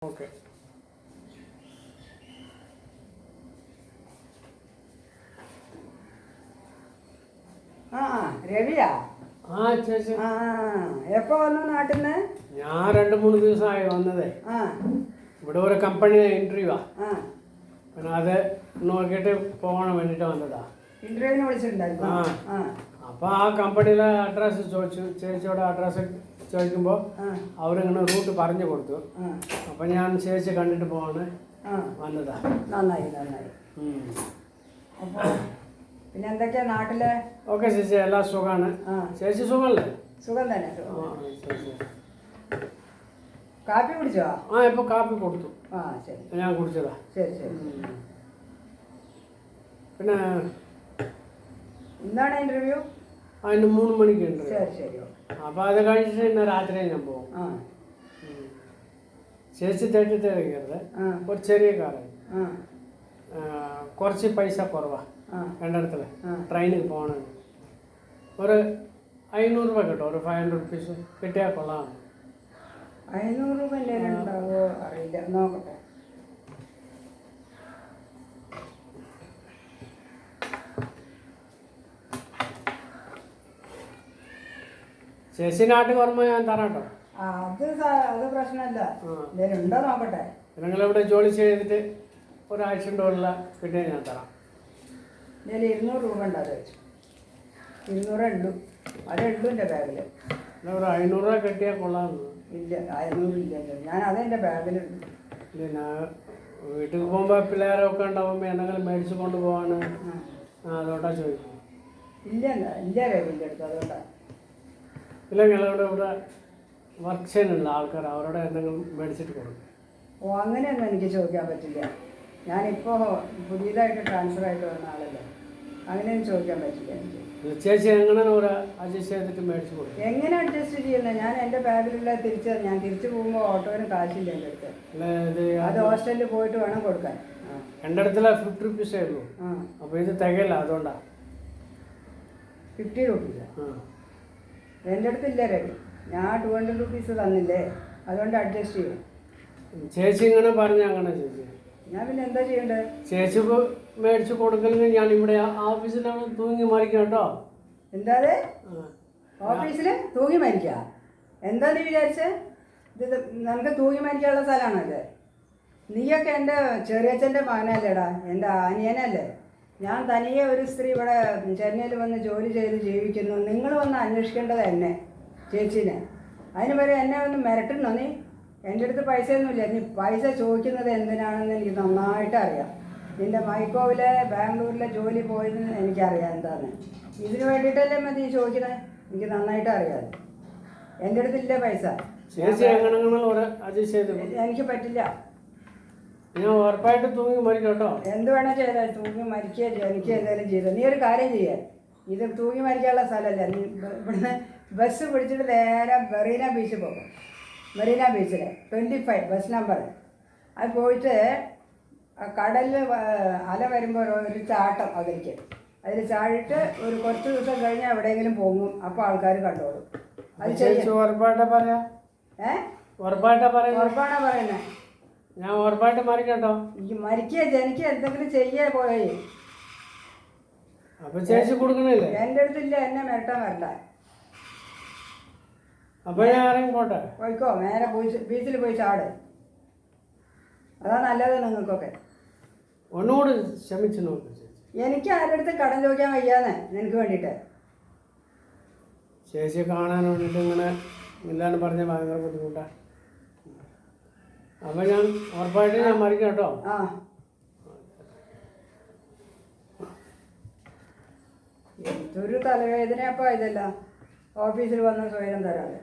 Okay. ആ രവിയാ? ആ ചേച്ചി. ആ എപ്പോ വന്നു നാട്ടിൽ നിന്ന്? ഞാൻ 2-3 ദിവസമായി വന്നതേ. ആ ഇവിടെ ഒരു കമ്പനി ഇന്റർവ്യൂ ആ പിന്നെ അത് നോക്കിയിട്ട് പോകാൻ വേണ്ടിയിട്ട് വന്നതാ. ഇന്റർവ്യൂവിന് വിളിച്ചിട്ടുണ്ടായിരുന്നു. ആ അപ്പോൾ ആ കമ്പനിയിലെ അഡ്രസ്സ് ചോദിച്ചു. ചേച്ചിയുടെ അഡ്രസ്സ് ചോദിക്കുമ്പോൾ അവരിങ്ങനെ റൂട്ട് പറഞ്ഞു കൊടുത്തു. അപ്പം ഞാൻ ചേച്ചി കണ്ടിട്ട് പോവാണ് വന്നതാ. നന്നായി നന്നായി. അപ്പോൾ പിന്നെ എന്തൊക്കെയാ നാട്ടില്? ഓക്കെ ചേച്ചി, എല്ലാം സുഖമാണ്. ചേച്ചി സുഖമല്ലേ? സുഖം തന്നെ. കാപ്പി കുടിച്ചോ? ആ ഇപ്പോൾ കാപ്പി കൊടുത്തു. ആ ശരി, ഞാൻ കുടിച്ചതാ. ശരി ശരി. പിന്നെ എന്താണ് ഇന്റർവ്യൂ? അതിന് 3 മണിക്ക് ഉണ്ട്. ശരി ശരി. അപ്പോൾ അത് കഴിഞ്ഞിട്ട് ഇന്ന് രാത്രി ഞാൻ പോകും. ചേച്ചി തെറ്റിദ്ധരിക്കരുത്. ഒരു ചെറിയ കാറാണ്, കുറച്ച് പൈസ കുറവാ. രണ്ടിടത്തിൽ ട്രെയിനിൽ പോകണം. ഒരു 500 രൂപ കിട്ടും. ഒരു 500 റുപ്പീസ് കിട്ടിയാൽ കൊള്ളാം. 500 രൂപ ഉണ്ടാവോ അറിയില്ല, നോക്കട്ടെ. ചേച്ചി നാട്ടിൽ വരുമ്പോൾ ഞാൻ തരാം കേട്ടോ. അത് പ്രശ്നമല്ല, എന്തെങ്കിലും ഉണ്ടോ നോക്കട്ടെ. നിങ്ങളിവിടെ ജോലി ചെയ്തിട്ട് ഒരാഴ്ചൻ്റെ ഉള്ളിൽ കിട്ടിയാൽ ഞാൻ തരാം. ഇതിൽ 200 രൂപ ഉണ്ട്. അത് 200 ഉള്ളൂ. അത് ഉള്ളൂ എൻ്റെ ബാഗിൽ. ഒരു 500 രൂപ കിട്ടിയാൽ കൊള്ളാമെന്ന്. ഇല്ല, 500 ഇല്ലല്ലോ. ഞാൻ അതെൻ്റെ ബാഗിലുണ്ട്. പിന്നെ വീട്ടിൽ പോകുമ്പോൾ പിള്ളേരൊക്കെ ഉണ്ടാകുമ്പോൾ എന്തെങ്കിലും മേടിച്ച് കൊണ്ട് പോവാണ്. അതുകൊണ്ടാണ് ചോദിക്കും. ഇല്ല ഇല്ല രവിൻ്റെ അടുത്ത്, അതുകൊണ്ടാണ്. ഇല്ല, ഞങ്ങളുടെ ഇവിടെ വർക്ക് ചെയ്യുന്നുള്ള ആൾക്കാർ, അവരോട് എന്തെങ്കിലും മേടിച്ചിട്ട് കൊടുക്കും. ഓ, അങ്ങനെയൊന്നും എനിക്ക് ചോദിക്കാൻ പറ്റില്ല. ഞാനിപ്പോൾ പുതിയതായിട്ട് ട്രാൻസ്ഫർ ആയിട്ട് വന്ന ആളല്ലേ, അങ്ങനെയൊന്നും ചോദിക്കാൻ പറ്റില്ല എനിക്ക്. ചേച്ചി എങ്ങനെ ഒരു അഡ്ജസ്റ്റ് ചെയ്തിട്ട് മേടിച്ച് കൊടുക്കും? എങ്ങനെ അഡ്ജസ്റ്റ് ചെയ്യുന്നത്? ഞാൻ എൻ്റെ ബാഗിലുള്ള ഞാൻ തിരിച്ചു പോകുമ്പോൾ ഓട്ടോന് കാശില്ല എൻ്റെ അടുത്ത്. അത് ഹോസ്റ്റലിൽ പോയിട്ട് വേണം കൊടുക്കാൻ. എൻ്റെ അടുത്തുള്ള 50 റുപ്പീസേ ഉള്ളൂ. അപ്പോൾ ഇത് തികയില്ല, അതുകൊണ്ടാണ്. 50 റുപ്പീസ് എൻ്റെ അടുത്തില്ല രവി. ഞാൻ 200 റുപ്പീസ് തന്നില്ലേ, അതുകൊണ്ട് അഡ്ജസ്റ്റ് ചെയ്യും. ചേച്ചി ഇങ്ങനെ പറഞ്ഞ അങ്ങനെ ചേച്ചി, ഞാൻ പിന്നെ എന്താ ചെയ്യണ്ടേ? ചേച്ചി മേടിച്ച് കൊടുക്കണമെങ്കിൽ ഞാൻ ഇവിടെ ഓഫീസിലാണ് തൂങ്ങി മരിക്കാം കേട്ടോ. എന്താ ഓഫീസിൽ തൂങ്ങി മരിക്കുക? എന്താ നീ വിചാരിച്ചേ? ഇത് നമുക്ക് തൂങ്ങി മരിക്കാനുള്ള സ്ഥലമാണോ ഇത്? നീയൊക്കെ എൻ്റെ ചെറിയച്ഛൻ്റെ മകനല്ലേടാ, എൻ്റെ അനിയനല്ലേ. ഞാൻ തനിയെ ഒരു സ്ത്രീ ഇവിടെ ചെന്നൈയിൽ വന്ന് ജോലി ചെയ്ത് ജീവിക്കുന്നു. നിങ്ങൾ വന്ന് അന്വേഷിക്കേണ്ടത് എന്നെ, ചേച്ചീനെ. അതിന് വരെ എന്നെ ഒന്ന് മിരട്ടുന്നോ നീ? എൻ്റെ അടുത്ത് പൈസയൊന്നുമില്ല. നീ പൈസ ചോദിക്കുന്നത് എന്തിനാണെന്ന് എനിക്ക് നന്നായിട്ട് അറിയാം. നിൻ്റെ മൈക്കോവിലെ ബാംഗ്ലൂരിലെ ജോലി പോയതെന്ന് എനിക്കറിയാം എന്താണ്. ഇതിന് വേണ്ടിയിട്ടല്ലേ മതി ചോദിക്കുന്നത്? എനിക്ക് നന്നായിട്ട് അറിയാം. എൻ്റെ അടുത്തില്ല പൈസ. എനിക്ക് പറ്റില്ല. ഞാൻ ഉറപ്പായിട്ട് തൂങ്ങി മരിക്കും കേട്ടോ. എന്ത് വേണേൽ ചെയ്താൽ തൂങ്ങി മരിക്കുക, ജനിക്കുക, എന്തെങ്കിലും ചെയ്തോ. നീ ഒരു കാര്യം ചെയ്യേ, ഇത് തൂങ്ങി മരിക്കാനുള്ള സ്ഥലമല്ല. നീ ഇവിടുന്ന് ബസ് പിടിച്ചിട്ട് നേരെ മെറീന ബീച്ചിൽ പോകും. മെറീന ബീച്ചിൽ 25 ബസ് നമ്പർ. അത് പോയിട്ട് കടലിൽ അല വരുമ്പോൾ ഒരു ചാട്ടം അതിലേക്ക്, അതിൽ ചാടിയിട്ട് ഒരു കുറച്ച് ദിവസം കഴിഞ്ഞ് എവിടെയെങ്കിലും പോകും. അപ്പോൾ ആൾക്കാർ കണ്ടോളും. അത് ഉറപ്പായിട്ടാ പറയാ? ഉറപ്പാണോ പറയുന്നത്? ഞാൻ ഉറപ്പായിട്ട് മരിക്കട്ടോ. എനിക്ക് മരിക്കുക, ജനിക്കുക, എന്തെങ്കിലും ചെയ്യേ പോയി. അപ്പൊ ചേച്ചി കൊടുക്കണില്ലേ? എൻ്റെ അടുത്തില്ല, എന്നെ മിരട്ടാൻ വരണ്ട. അപ്പൊ ഞാൻ ഇറങ്ങി പോട്ടെ? പോയിക്കോ, നേരെ ബീച്ചിൽ പോയി ചാട്. അതാ നല്ലത് നിങ്ങൾക്കൊക്കെ. ഒന്നുകൂടി ക്ഷമിച്ചു നോക്ക്. എനിക്ക് ആരുടെ അടുത്ത് കടം ചോദിക്കാൻ വയ്യാന്ന് നിനക്ക് വേണ്ടിയിട്ട്. ചേച്ചിയെ കാണാൻ വേണ്ടിയിട്ട് ഇങ്ങനെ ഇല്ലാന്ന് പറഞ്ഞാൽ ഭയങ്കര ബുദ്ധിമുട്ടാണ്. അപ്പം ഞാൻ ഉറപ്പായിട്ട് ഞാൻ മരിക്കാം കേട്ടോ. എന്തൊരു തലവേദന അപ്പോൾ ഇതല്ല, ഓഫീസിൽ വന്ന് സ്വയം തരാതെ.